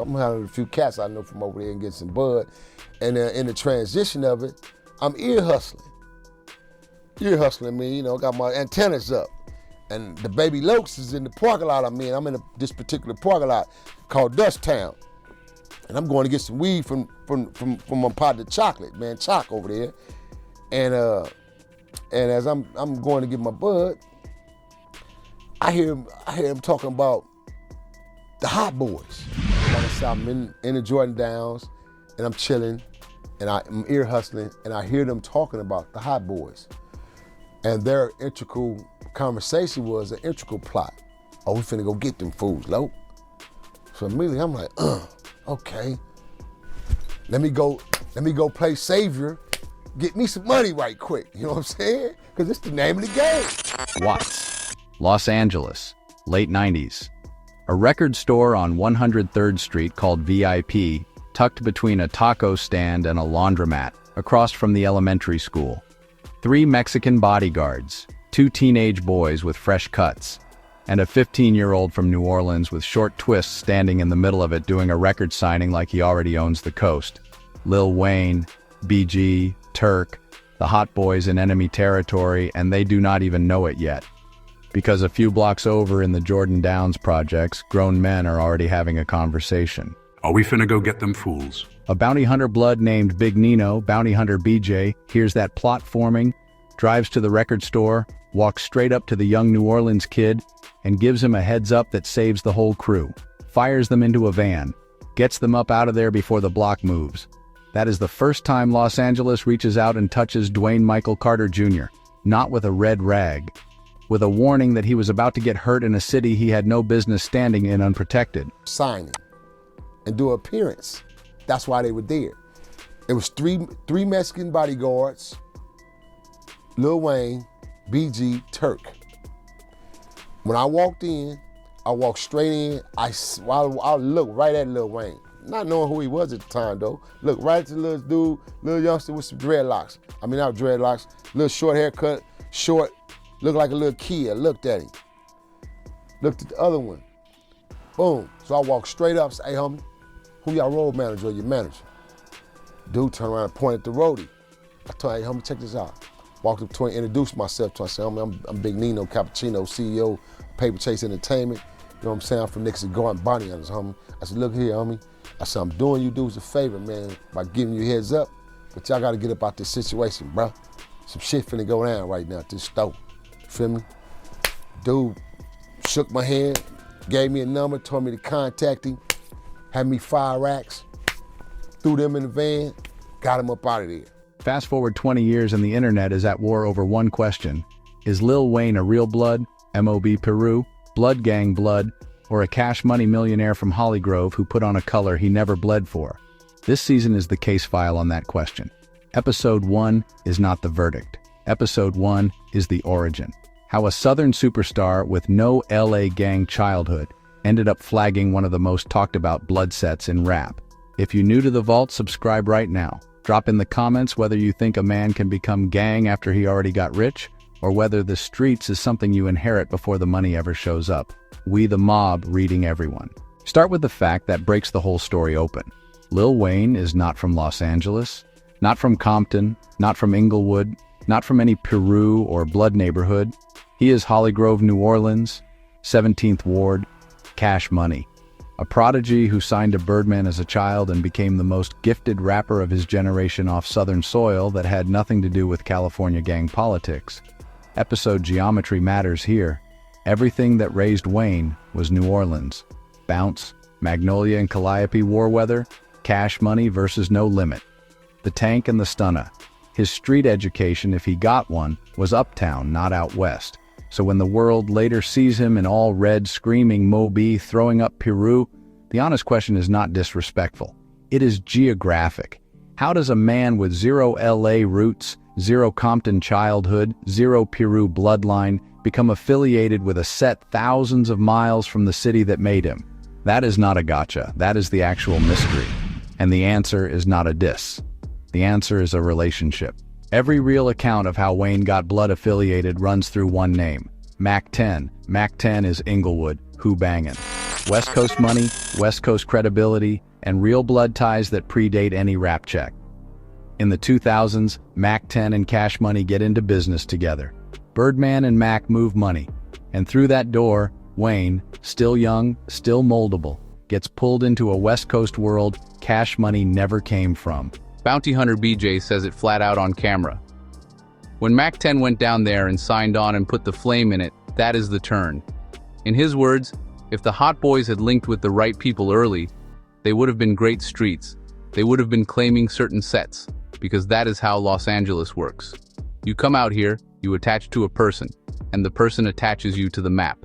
I'm having a few cats I know from over there and getting some bud. And in the transition of it, I'm ear hustling. Ear hustling me, you know, got my antennas up. And the Baby Lokes is in the parking lot I'm in. I'm in this particular parking lot called Dust Town. And I'm going to get some weed from my partner Chocolate, man, Choc over there. And as I'm going to get my bud, I hear him talking about the hot boys. Like I said, I'm in the Jordan Downs, and I'm chilling, and I'm ear hustling, and I hear them talking about the hot boys. And their integral conversation was an integral plot. Oh, we finna go get them fools, Lo. So immediately I'm like, okay. Let me go play savior, get me some money right quick. You know what I'm saying? Because it's the name of the game. Watts, Los Angeles, late 90s. A record store on 103rd Street called VIP, tucked between a taco stand and a laundromat, across from the elementary school. 3 Mexican bodyguards, 2 teenage boys with fresh cuts, and a 15-year-old from New Orleans with short twists standing in the middle of it doing a record signing like he already owns the coast. Lil Wayne, BG, Turk, the hot boys in enemy territory, and they do not even know it yet. Because a few blocks over in the Jordan Downs projects, grown men are already having a conversation. Are we finna go get them fools? A bounty hunter blood named Big Nino, bounty hunter BJ, hears that plot forming, drives to the record store, walks straight up to the young New Orleans kid, and gives him a heads up that saves the whole crew. Fires them into a van, gets them up out of there before the block moves. That is the first time Los Angeles reaches out and touches Dwayne Michael Carter Jr., not with a red rag, with a warning that he was about to get hurt in a city he had no business standing in unprotected. Signing and do an appearance. That's why they were there. It was three Mexican bodyguards, Lil Wayne, BG, Turk. When I walked in, I walked straight in. I looked right at Lil Wayne. Not knowing who he was at the time though. Look right at the little dude, little youngster with some dreadlocks. I mean, not dreadlocks, little short haircut, short, looked like a little kid. I looked at him. Looked at the other one. Boom. So I walked straight up and said, hey homie, who y'all road manager or your manager? Dude turned around and pointed at the roadie. I told him, hey homie, check this out. Walked up to him, introduced myself to him. I said, homie, I'm Big Nino, Cappuccino, CEO, Paper Chase Entertainment. You know what I'm saying? I'm from Nixon Garden Bonnie Hunters, homie. I said, look here, homie. I said, I'm doing you dudes a favor, man, by giving you a heads up, but y'all gotta get up out this situation, bro. Some shit finna go down right now at this store. You feel me? Dude shook my hand, gave me a number, told me to contact him, had me 5 racks, threw them in the van, got him up out of there. Fast forward 20 years and the internet is at war over one question. Is Lil Wayne a real blood, MOBPiru, blood gang blood, or a cash money millionaire from Hollygrove who put on a color he never bled for? This season is the case file on that question. Episode 1 is not the verdict. Episode 1 is the origin. How a Southern superstar with no LA gang childhood ended up flagging one of the most talked about blood sets in rap. If you're new to the vault, subscribe right now. Drop in the comments whether you think a man can become gang after he already got rich, or whether the streets is something you inherit before the money ever shows up. We the Mob reading everyone. Start with the fact that breaks the whole story open. Lil Wayne is not from Los Angeles, not from Compton, not from Inglewood, not from any Piru or Blood neighborhood. He is Hollygrove, New Orleans, 17th Ward, Cash Money. A prodigy who signed to Birdman as a child and became the most gifted rapper of his generation off Southern soil that had nothing to do with California gang politics. Episode geometry matters here. Everything that raised Wayne was New Orleans. Bounce, Magnolia and Calliope war weather, Cash Money versus No Limit. The Tank and the Stunna. His street education, if he got one, was uptown, not out west. So when the world later sees him in all red, screaming Moby, throwing up Piru, the honest question is not disrespectful. It is geographic. How does a man with 0 LA roots, 0 Compton childhood, 0 Piru bloodline become affiliated with a set thousands of miles from the city that made him? That is not a gotcha. That is the actual mystery. And the answer is not a diss. The answer is a relationship. Every real account of how Wayne got blood affiliated runs through one name, Mack 10. Mack 10 is Inglewood, who bangin'. West Coast money, West Coast credibility, and real blood ties that predate any rap check. In the 2000s, Mack 10 and Cash Money get into business together. Birdman and Mack move money. And through that door, Wayne, still young, still moldable, gets pulled into a West Coast world Cash Money never came from. Bounty Hunter BJ says it flat out on camera. When Mack 10 went down there and signed on and put the flame in it, that is the turn. In his words, if the Hot Boys had linked with the right people early, they would have been great streets. They would have been claiming certain sets, because that is how Los Angeles works. You come out here, you attach to a person, and the person attaches you to the map.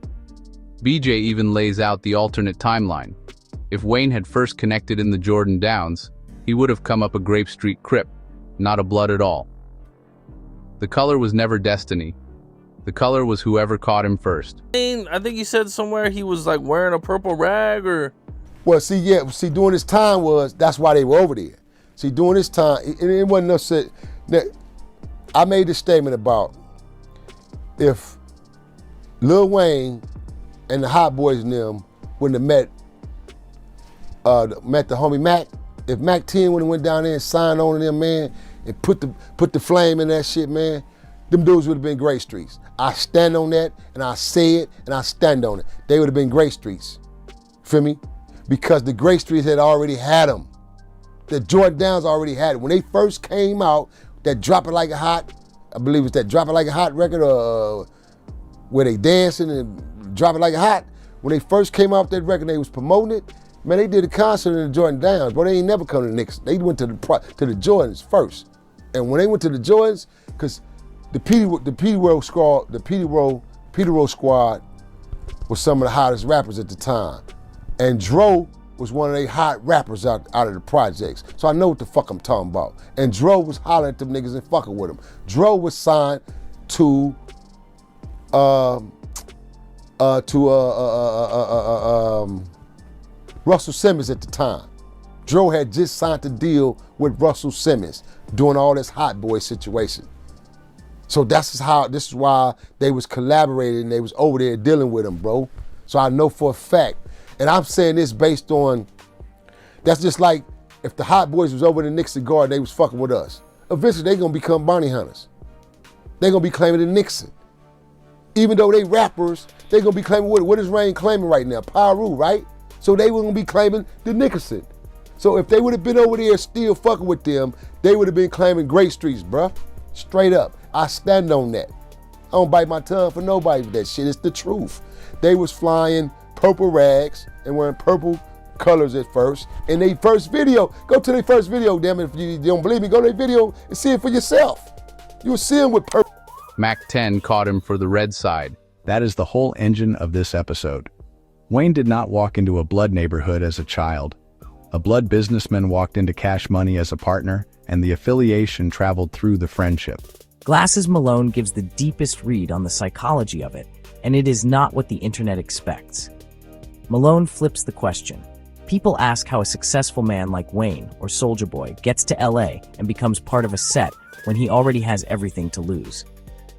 BJ even lays out the alternate timeline. If Wayne had first connected in the Jordan Downs, he would have come up a Grape Street Crip, not a Blood at all. The color was never destiny. The color was whoever caught him first. I think he said somewhere he was like wearing a purple rag or... Well, see, during this time that's why they were over there. See, during this time, it wasn't no shit. I made this statement about if Lil Wayne and the Hot Boys and them wouldn't have met the homie Mack, if Mack 10 would have went down there and signed on to them, man, and put the flame in that shit, man, them dudes would have been great streets. I stand on that, and I say it, and I stand on it. They would have been great streets. Feel me? Because the great streets had already had them. The Jordan Downs already had it. When they first came out, that Drop It Like a Hot, I believe it's that Drop It Like a Hot record, where they dancing and Drop It Like a Hot. When they first came out with that record, they was promoting it. Man, they did a concert in the Jordan Downs, but they ain't never come to the Knicks. They went to the Jordans first. And when they went to the Jordans, because the Piru squad was some of the hottest rappers at the time. And Dro was one of the hot rappers out of the projects. So I know what the fuck I'm talking about. And Dro was hollering at them niggas and fucking with them. Dro was signed to Russell Simmons at the time. Dro had just signed the deal with Russell Simmons doing all this Hot Boy situation. So this is why they was collaborating, they was over there dealing with him, bro. So I know for a fact. And I'm saying this based on, that's just like if the Hot Boys was over in the Nixon Garden, they was fucking with us. Eventually they gonna become bounty hunters. They gonna be claiming the Nixon. Even though they rappers, they gonna be claiming what is Rain claiming right now? Piru, right? So they were gonna be claiming the Nickerson. So if they would have been over there still fucking with them, they would have been claiming great streets, bruh. Straight up. I stand on that. I don't bite my tongue for nobody with that shit. It's the truth. They was flying purple rags and wearing purple colors at first. In their first video, go to their first video, damn it. If you don't believe me, go to their video and see it for yourself. You'll see them with purple. Mack 10 caught him for the red side. That is the whole engine of this episode. Wayne did not walk into a blood neighborhood as a child. A blood businessman walked into Cash Money as a partner, and the affiliation traveled through the friendship. Glasses Malone gives the deepest read on the psychology of it, and it is not what the internet expects. Malone flips the question. People ask how a successful man like Wayne or Soulja Boy gets to LA and becomes part of a set when he already has everything to lose.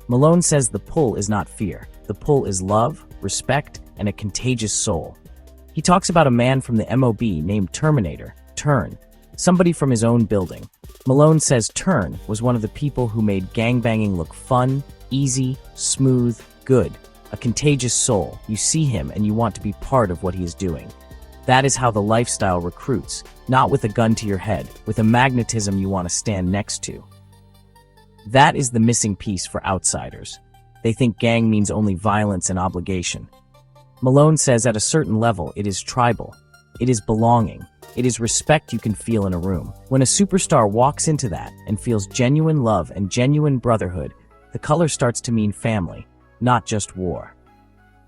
Malone says the pull is not fear. The pull is love, respect, and a contagious soul. He talks about a man from the MOB named Terminator, Turn, somebody from his own building. Malone says Turn was one of the people who made gangbanging look fun, easy, smooth, good. A contagious soul. You see him and you want to be part of what he is doing. That is how the lifestyle recruits, not with a gun to your head, with a magnetism you want to stand next to. That is the missing piece for outsiders. They think gang means only violence and obligation. Malone says at a certain level it is tribal. It is belonging. It is respect you can feel in a room. When a superstar walks into that and feels genuine love and genuine brotherhood, the color starts to mean family, not just war.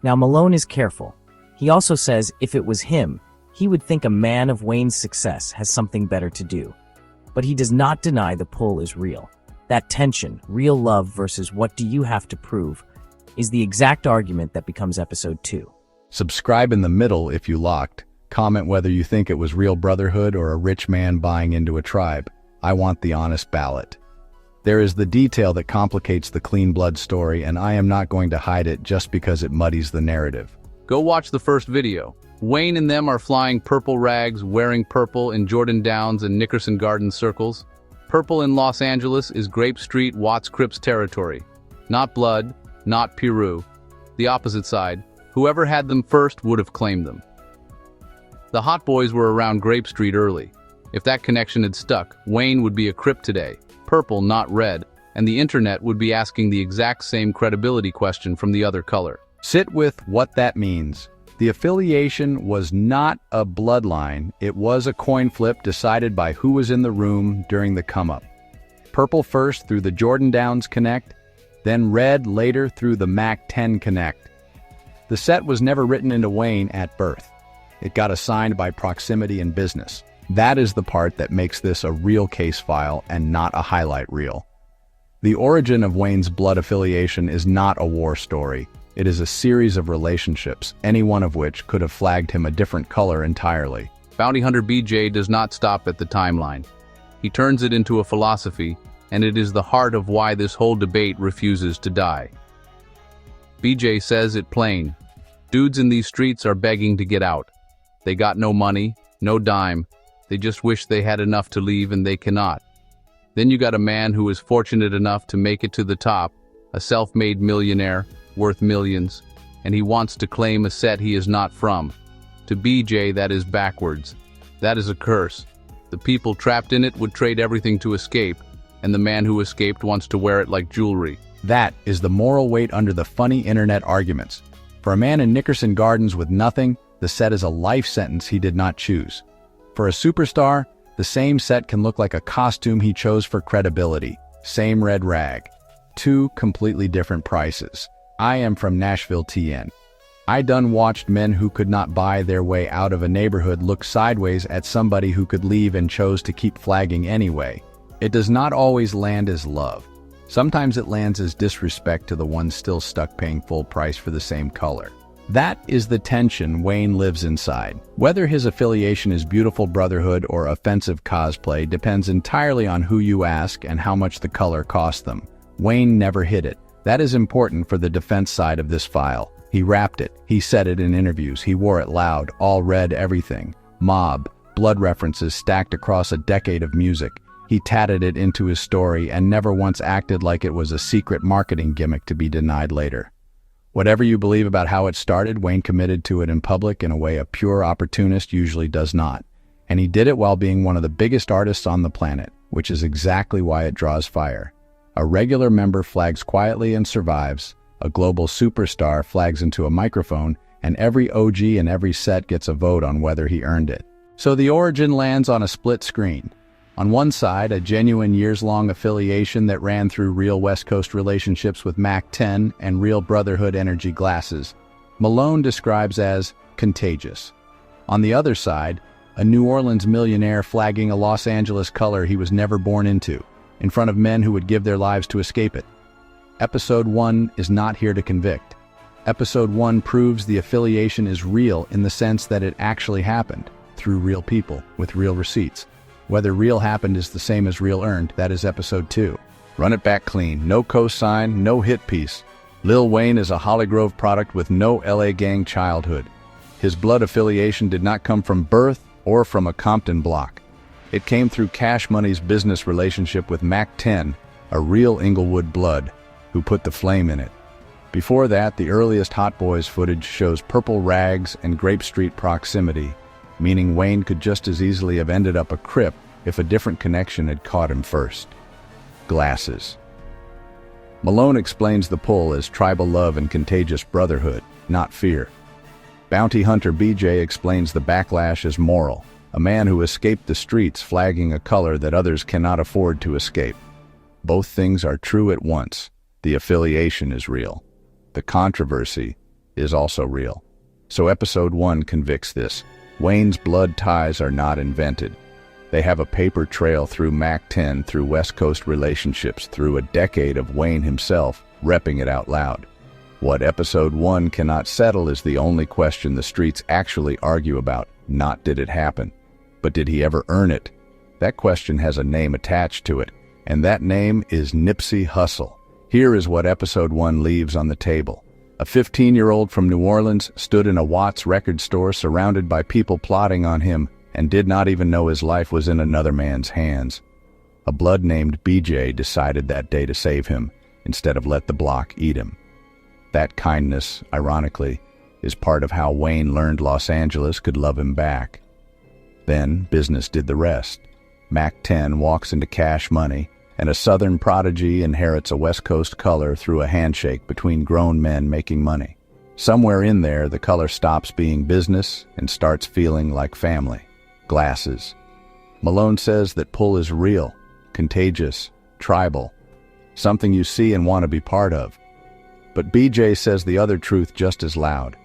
Now Malone is careful. He also says if it was him, he would think a man of Wayne's success has something better to do. But he does not deny the pull is real. That tension, real love versus what do you have to prove, is the exact argument that becomes episode 2. Subscribe in the middle if you locked. Comment whether you think it was real brotherhood or a rich man buying into a tribe. I want the honest ballot. There is the detail that complicates the clean blood story, and I am not going to hide it just because it muddies the narrative. Go watch the first video. Wayne and them are flying purple rags, wearing purple in Jordan Downs and Nickerson Garden circles. Purple in Los Angeles is Grape Street, Watts Crips territory. Not blood, not Piru. The opposite side. Whoever had them first would have claimed them. The Hot Boys were around Grape Street early. If that connection had stuck, Wayne would be a Crip today. Purple, not red. And the internet would be asking the exact same credibility question from the other color. Sit with what that means. The affiliation was not a bloodline, it was a coin flip decided by who was in the room during the come-up. Purple first through the Jordan Downs Connect, then red later through the Mack 10 Connect. The set was never written into Wayne at birth. It got assigned by proximity and business. That is the part that makes this a real case file and not a highlight reel. The origin of Wayne's blood affiliation is not a war story. It is a series of relationships, any one of which could have flagged him a different color entirely. Bounty Hunter BJ does not stop at the timeline. He turns it into a philosophy, and it is the heart of why this whole debate refuses to die. BJ says it plain. Dudes in these streets are begging to get out. They got no money, no dime. They just wish they had enough to leave and they cannot. Then you got a man who is fortunate enough to make it to the top, a self-made millionaire, worth millions, and he wants to claim a set he is not from. To BJ, that is backwards. That is a curse. The people trapped in it would trade everything to escape, and the man who escaped wants to wear it like jewelry. That is the moral weight under the funny internet arguments. For a man in Nickerson Gardens with nothing, the set is a life sentence he did not choose. For a superstar, the same set can look like a costume he chose for credibility. Same red rag. Two completely different prices. I am from Nashville, TN. I done watched men who could not buy their way out of a neighborhood look sideways at somebody who could leave and chose to keep flagging anyway. It does not always land as love. Sometimes it lands as disrespect to the one still stuck paying full price for the same color. That is the tension Wayne lives inside. Whether his affiliation is beautiful Brotherhood or offensive cosplay depends entirely on who you ask and how much the color cost them. Wayne never hid it. That is important for the defense side of this file. He rapped it. He said it in interviews. He wore it loud. All red everything. Mob. Blood references stacked across a decade of music. He tatted it into his story and never once acted like it was a secret marketing gimmick to be denied later. Whatever you believe about how it started, Wayne committed to it in public in a way a pure opportunist usually does not. And he did it while being one of the biggest artists on the planet, which is exactly why it draws fire. A regular member flags quietly and survives. A global superstar flags into a microphone, and every OG in every set gets a vote on whether he earned it. So the origin lands on a split screen. On one side, a genuine years-long affiliation that ran through real West Coast relationships with Mack 10 and real Brotherhood energy glasses. Malone describes as contagious. On the other side, a New Orleans millionaire flagging a Los Angeles color he was never born into, in front of men who would give their lives to escape it. Episode 1 is not here to convict. Episode 1 proves the affiliation is real in the sense that it actually happened, through real people, with real receipts. Whether real happened is the same as real earned, that is episode 2. Run it back clean, no cosign, no hit piece. Lil Wayne is a Hollygrove product with no LA gang childhood. His blood affiliation did not come from birth or from a Compton block. It came through Cash Money's business relationship with Mack 10, a real Inglewood blood, who put the flame in it. Before that, the earliest Hot Boys footage shows purple rags and Grape Street proximity, meaning Wayne could just as easily have ended up a Crip if a different connection had caught him first. Glasses. Malone explains the pull as tribal love and contagious brotherhood, not fear. Bounty Hunter BJ explains the backlash as moral, a man who escaped the streets flagging a color that others cannot afford to escape. Both things are true at once. The affiliation is real. The controversy is also real. So episode 1 convicts this. Wayne's blood ties are not invented. They have a paper trail through Mack 10, through West Coast relationships, through a decade of Wayne himself repping it out loud. What episode 1 cannot settle is the only question the streets actually argue about, not did it happen, but did he ever earn it? That question has a name attached to it, and that name is Nipsey Hussle. Here is what episode 1 leaves on the table. A 15-year-old from New Orleans stood in a Watts record store surrounded by people plotting on him and did not even know his life was in another man's hands. A blood named BJ decided that day to save him instead of let the block eat him. That kindness, ironically, is part of how Wayne learned Los Angeles could love him back. Then business did the rest. Mack 10 walks into Cash Money, and a Southern prodigy inherits a West Coast color through a handshake between grown men making money. Somewhere in there, the color stops being business and starts feeling like family. Glasses. Malone says that pull is real, contagious, tribal, something you see and want to be part of. But BJ says the other truth just as loud.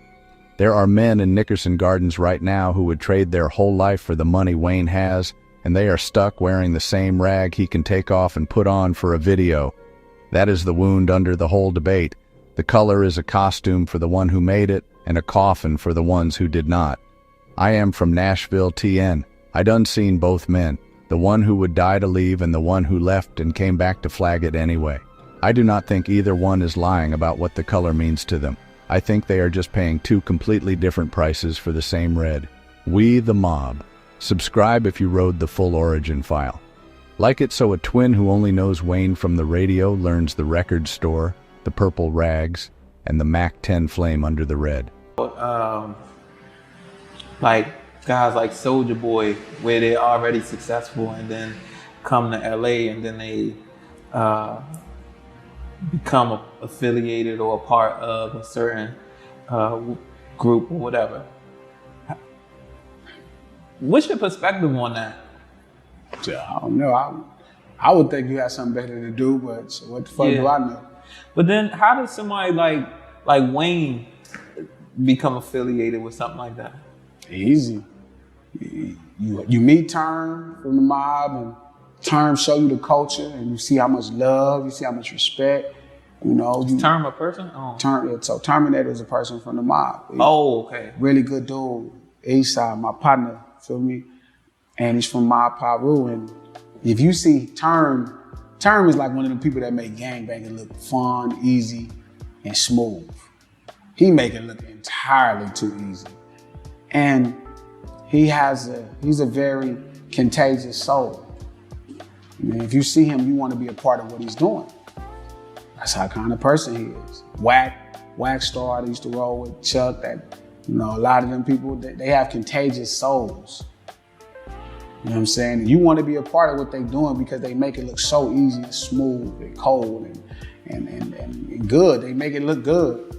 There are men in Nickerson Gardens right now who would trade their whole life for the money Wayne has, and they are stuck wearing the same rag he can take off and put on for a video. That is the wound under the whole debate. The color is a costume for the one who made it, and a coffin for the ones who did not. I am from Nashville, TN. I done seen both men, the one who would die to leave and the one who left and came back to flag it anyway. I do not think either one is lying about what the color means to them. I think they are just paying two completely different prices for the same red. WeTheMob. Subscribe if you rode the full origin file. Like it so a twin who only knows Wayne from the radio learns the record store, the purple rags, and the Mack 10 flame under the red. Like guys like Soulja Boy, where they're already successful and then come to LA and then they become affiliated or a part of a certain group or whatever. What's your perspective on that? I don't know. I would think you had something better to do, but so what the fuck do I know? But then how does somebody like Wayne become affiliated with something like that? Easy. You meet Term from the mob, and Term show you the culture, and you see how much love, you see how much respect. You know, Term a person? Oh. So Terminator is a person from the mob. Oh, okay. Really good dude. East side, my partner, feel me? And he's from MOBPiru. And if you see Term is like one of the people that make gangbanging look fun, easy, and smooth. He make it look entirely too easy. And he's a very contagious soul. I mean, if you see him, you want to be a part of what he's doing. That's how kind of person he is. Wax Star, I used to roll with Chuck, that, you know, a lot of them people, they have contagious souls. You know what I'm saying? And you want to be a part of what they're doing because they make it look so easy and smooth and cold and good. They make it look good.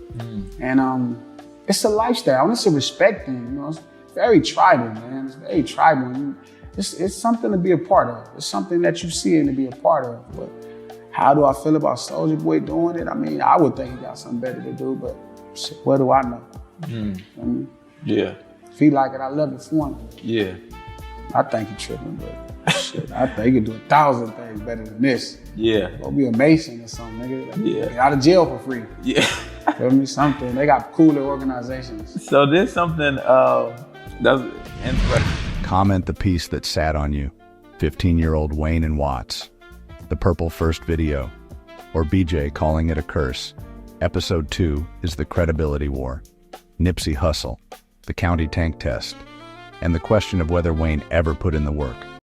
And it's a lifestyle and it's a respect thing, you know. It's very tribal, man. It's very tribal. It's something to be a part of. It's something that you see and to be a part of. But how do I feel about Soulja Boy doing it? I mean, I would think he got something better to do, but shit, what do I know? I mean, Yeah. if he like it, I love it for him. Yeah. I think he tripping, but shit, I think he could do 1,000 things better than this. Yeah. Go be a Mason or something, nigga. Like, Yeah. get out of jail for free. Yeah. Feel me? Something. They got cooler organizations. So there's something that's interesting. Comment the piece that sat on you. 15-year-old Wayne and Watts. The purple first video. Or BJ calling it a curse. Episode 2 is the credibility war. Nipsey Hussle. The county tank test. And the question of whether Wayne ever put in the work.